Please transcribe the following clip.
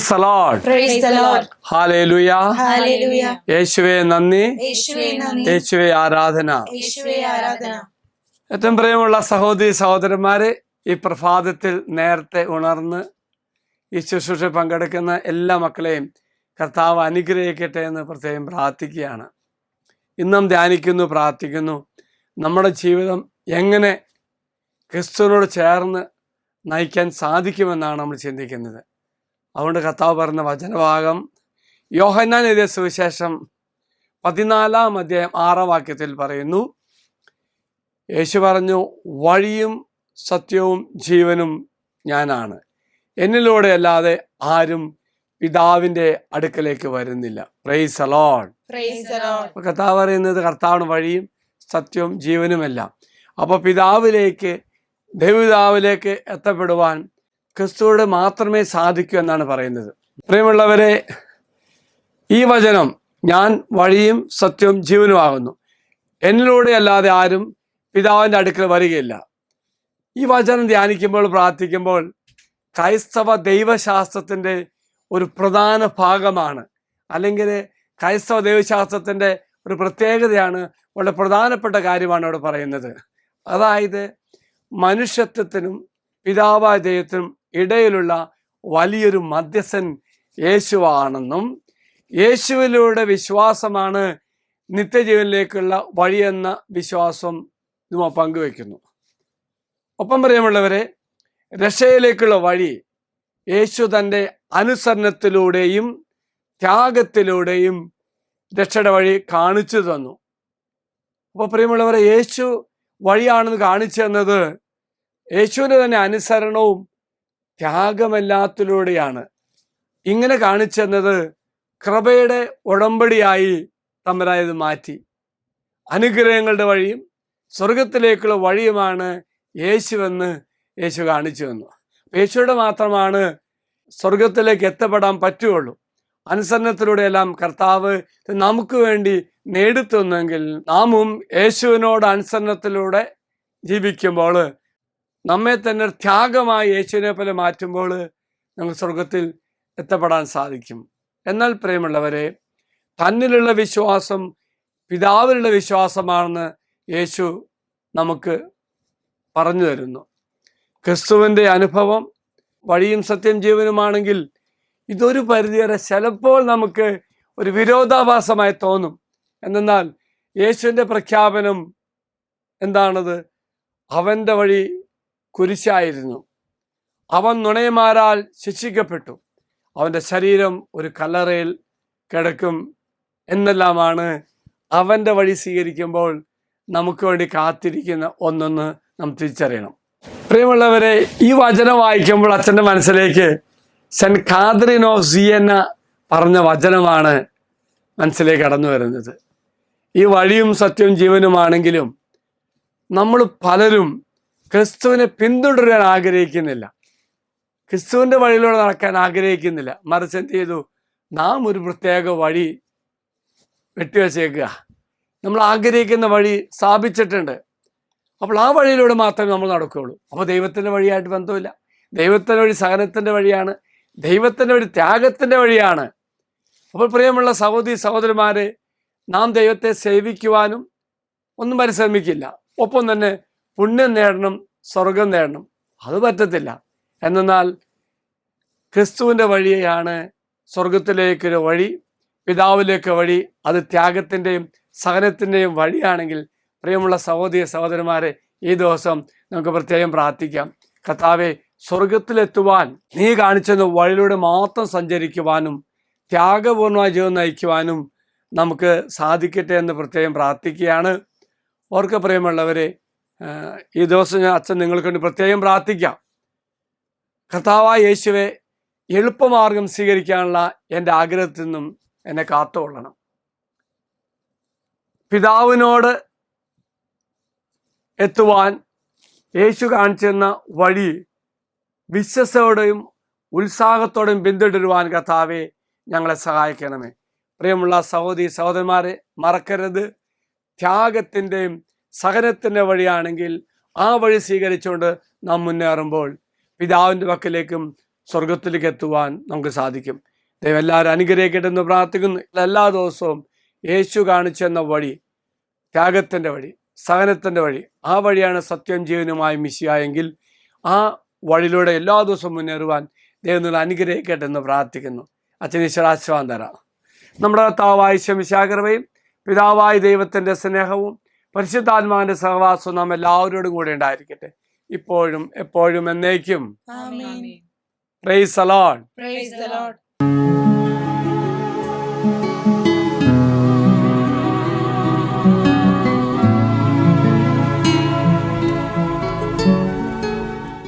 Price the Lord. Praise the Lord. Hallelujah. Hallelujah. യേശുവേ നന്ദി, യേശുവേ നന്ദി. യേശുവേ ആരാധന. യേശുവേ ആരാധന. ഏറ്റവും പ്രിയമുള്ള സഹോദരി സഹോദരന്മാരെ, ഈ പ്രഭാതത്തിൽ നേരത്തെ ഉണർന്ന് ഈ ശുശ്രൂഷ പങ്കെടുക്കുന്ന എല്ലാ മക്കളെയും കർത്താവ് അനുഗ്രഹിക്കട്ടെ എന്ന് പ്രത്യേകം പ്രാർത്ഥിക്കുകയാണ്. ഇന്നും ധ്യാനിക്കുന്നു, പ്രാർത്ഥിക്കുന്നു. നമ്മുടെ ജീവിതം എങ്ങനെ ക്രിസ്തുവിനോട് ചേർന്ന് നയിക്കാൻ സാധിക്കുമെന്നാണ് നമ്മൾ ചിന്തിക്കുന്നത്. അതുകൊണ്ട് കർത്താവ് പറഞ്ഞ വചനഭാഗം യോഹന്നാൻ എഴുതിയ സുവിശേഷം 14-ാം അധ്യായം 6-ാം വാക്യത്തിൽ പറയുന്നു. യേശു പറഞ്ഞു, വഴിയും സത്യവും ജീവനും ഞാനാണ്, എന്നിലൂടെ അല്ലാതെ ആരും പിതാവിൻ്റെ അടുക്കലേക്ക് വരുന്നില്ല. Price the Lord. Praise the Lord. കർത്താവ് പറയുന്നത് കർത്താവാണ് വഴിയും സത്യവും ജീവനുമെല്ലാം. അപ്പോൾ പിതാവിലേക്ക്, ദൈവപിതാവിലേക്ക് എത്തപ്പെടുവാൻ ക്രിസ്തുവോട് മാത്രമേ സാധിക്കൂ എന്നാണ് പറയുന്നത്. പ്രിയമുള്ളവരെ, ഈ വചനം ഞാൻ വഴിയും സത്യവും ജീവനുമാകുന്നു, എന്നിലൂടെ അല്ലാതെ ആരും പിതാവിൻ്റെ അടുക്കൽ വരികയില്ല. ഈ വചനം ധ്യാനിക്കുമ്പോൾ, പ്രാർത്ഥിക്കുമ്പോൾ ക്രൈസ്തവ ദൈവശാസ്ത്രത്തിൻ്റെ ഒരു പ്രധാന ഭാഗമാണ്, അല്ലെങ്കിൽ ക്രൈസ്തവ ദൈവശാസ്ത്രത്തിൻ്റെ ഒരു പ്രത്യേകതയാണ്, വളരെ പ്രധാനപ്പെട്ട കാര്യമാണ് ഇവിടെ പറയുന്നത്. അതായത് മനുഷ്യത്വത്തിനും പിതാവായ ദൈവത്തിനും ഇടയിലുള്ള വലിയൊരു മധ്യസ്ഥൻ യേശുവാണെന്നും യേശുവിലൂടെ വിശ്വാസമാണ് നിത്യജീവനിലേക്കുള്ള വഴിയെന്ന വിശ്വാസം നമ്മൾ പങ്കുവെക്കുന്നു. ഒപ്പം പ്രിയമുള്ളവരെ, രക്ഷയിലേക്കുള്ള വഴി യേശു തൻ്റെ അനുസരണത്തിലൂടെയും ത്യാഗത്തിലൂടെയും രക്ഷയുടെ വഴി കാണിച്ചു തന്നു. അപ്പോൾ പ്രിയമുള്ളവരെ, യേശു വഴിയാണെന്ന് കാണിച്ചു തന്നത് യേശുവിൻ്റെ തന്നെ അനുസരണവും ത്യാഗമെല്ലാത്തിലൂടെയാണ്. ഇങ്ങനെ കാണിച്ചു തന്നത് കൃപയുടെ ഉടമ്പടിയായി തമ്പുരാൻ മാറ്റി. അനുഗ്രഹങ്ങളുടെ വഴിയും സ്വർഗത്തിലേക്കുള്ള വഴിയുമാണ് യേശുവെന്ന് യേശു കാണിച്ചു തന്നു. യേശുവിടെ മാത്രമാണ് സ്വർഗത്തിലേക്ക് എത്തപ്പെടാൻ പറ്റുകയുള്ളൂ. അനുസരണത്തിലൂടെയെല്ലാം കർത്താവ് നമുക്ക് വേണ്ടി നേടിത്തന്നെങ്കിൽ നാമും യേശുവിനോട് അനുസരണത്തിലൂടെ ജീവിക്കുമ്പോൾ, നമ്മെ തന്നെ ത്യാഗമായി യേശുവിനെ പോലെ മാറ്റുമ്പോൾ നമുക്ക് സ്വർഗത്തിൽ എത്തപ്പെടാൻ സാധിക്കും. എന്നാൽ പ്രിയമുള്ളവരെ, തന്നിലുള്ള വിശ്വാസം പിതാവിലുള്ള വിശ്വാസമാണെന്ന് യേശു നമുക്ക് പറഞ്ഞു തരുന്നു. ക്രിസ്തുവിൻ്റെ അനുഭവം വഴിയും സത്യം ജീവനുമാണെങ്കിൽ ഇതൊരു പരിധിവരെ ചിലപ്പോൾ നമുക്ക് ഒരു വിരോധാഭാസമായി തോന്നും. എന്നാൽ യേശുവിൻ്റെ പ്രഖ്യാപനം എന്താണത്? അവൻ്റെ വഴി കുരിശായിരുന്നു, അവൻ നുണയന്മാരാൽ ശിക്ഷിക്കപ്പെട്ടു, അവൻ്റെ ശരീരം ഒരു കല്ലറയിൽ കിടക്കും എന്നെല്ലാമാണ് അവൻ്റെ വഴി സ്വീകരിക്കുമ്പോൾ നമുക്ക് വേണ്ടി കാത്തിരിക്കുന്ന ഒന്നൊന്ന് നാം തിരിച്ചറിയണം. പ്രിയമുള്ളവരെ, ഈ വചനം വായിക്കുമ്പോൾ അച്ഛൻ്റെ മനസ്സിലേക്ക് സെന്റ് കാതറിൻ ഓഫ് സിയന്ന പറഞ്ഞ വചനമാണ് മനസ്സിലേക്ക് കടന്നു വരുന്നത്. ഈ വഴിയും സത്യവും ജീവനുമാണെങ്കിലും നമ്മൾ പലരും ക്രിസ്തുവിനെ പിന്തുടരാൻ ആഗ്രഹിക്കുന്നില്ല, ക്രിസ്തുവിൻ്റെ വഴിയിലൂടെ നടക്കാൻ ആഗ്രഹിക്കുന്നില്ല. മറിച്ച് എന്ത് ചെയ്തു? നാം ഒരു പ്രത്യേക വഴി വെട്ടിവെച്ചേക്കുക, നമ്മൾ ആഗ്രഹിക്കുന്ന വഴി സ്ഥാപിച്ചിട്ടുണ്ട്. അപ്പോൾ ആ വഴിയിലൂടെ മാത്രമേ നമ്മൾ നടക്കുകയുള്ളൂ. അപ്പോൾ ദൈവത്തിൻ്റെ വഴിയായിട്ട് ബന്ധമില്ല. ദൈവത്തിൻ്റെ വഴി സഹനത്തിൻ്റെ വഴിയാണ്, ദൈവത്തിൻ്റെ വഴി ത്യാഗത്തിൻ്റെ വഴിയാണ്. അപ്പോൾ പ്രിയമുള്ള സഹോദരി സഹോദരന്മാരെ, നാം ദൈവത്തെ സേവിക്കുവാനും ഒന്നും പരിശ്രമിക്കില്ല, ഒപ്പം തന്നെ പുണ്യം നേടണം, സ്വർഗം നേടണം, അത് പറ്റത്തില്ല. എന്നാൽ ക്രിസ്തുവിൻ്റെ വഴിയാണ് സ്വർഗത്തിലേക്കൊരു വഴി, പിതാവിലേക്ക് വഴി. അത് ത്യാഗത്തിൻ്റെയും സഹനത്തിൻ്റെയും വഴിയാണെങ്കിൽ പ്രിയമുള്ള സഹോദരി സഹോദരന്മാരെ, ഈ ദിവസം നമുക്ക് പ്രത്യേകം പ്രാർത്ഥിക്കാം. കർത്താവേ, സ്വർഗത്തിലെത്തുവാൻ നീ കാണിച്ചെന്ന വഴിയിലൂടെ മാത്രം സഞ്ചരിക്കുവാനും ത്യാഗപൂർണമായ ജീവിതം നയിക്കുവാനും നമുക്ക് സാധിക്കട്ടെ എന്ന് പ്രത്യേകം പ്രാർത്ഥിക്കുകയാണ്. ഓർക്ക പ്രിയമുള്ളവരെ, ഈ ദിവസം ഞാൻ അച്ഛൻ നിങ്ങൾക്ക് വേണ്ടി പ്രത്യേകം പ്രാർത്ഥിക്കാം. കർത്താവായ യേശുവെ, എളുപ്പമാർഗം സ്വീകരിക്കാനുള്ള എൻ്റെ ആഗ്രഹത്തിൽ നിന്നും എന്നെ കാത്തുകൊള്ളണം. പിതാവിനോട് എത്തുവാൻ യേശു കാണിച്ചെന്ന വഴി വിശ്വസത്തോടെയും ഉത്സാഹത്തോടെയും പിന്തുടരുവാൻ കർത്താവെ ഞങ്ങളെ സഹായിക്കണമേ. പ്രിയമുള്ള സഹോദരി സഹോദരന്മാരെ, മറക്കരുത്, ത്യാഗത്തിൻ്റെയും സഹനത്തിൻ്റെ വഴിയാണെങ്കിൽ ആ വഴി സ്വീകരിച്ചുകൊണ്ട് നാം മുന്നേറുമ്പോൾ പിതാവിൻ്റെ പക്കലേക്കും സ്വർഗത്തിലേക്ക് എത്തുവാൻ നമുക്ക് സാധിക്കും. ദൈവം എല്ലാവരും അനുഗ്രഹിക്കട്ടെ എന്ന് പ്രാർത്ഥിക്കുന്നു. എല്ലാ ദിവസവും യേശു കാണിച്ചെന്ന വഴി, ത്യാഗത്തിൻ്റെ വഴി, സഹനത്തിൻ്റെ വഴി, ആ വഴിയാണ് സത്യം ജീവനുമായ മിശിഹായെങ്കിൽ ആ വഴിയിലൂടെ എല്ലാ ദിവസവും മുന്നേറുവാൻ ദൈവം നിങ്ങൾ അനുഗ്രഹിക്കട്ടെ എന്ന് പ്രാർത്ഥിക്കുന്നു. അച്ഛൻ ഈശ്വരാശ്വാസം തരാം. നമ്മുടെ കർത്താവായ മിശിഹാകൃപയും പിതാവായ ദൈവത്തിൻ്റെ സ്നേഹവും പരിശുദ്ധാത്മാവിൻ്റെ സഹവാസവും നാം എല്ലാവരോടും കൂടെ ഉണ്ടായിരിക്കട്ടെ, ഇപ്പോഴും എപ്പോഴും എന്നേക്കും. ആമേൻ. Praise the Lord. Praise the Lord.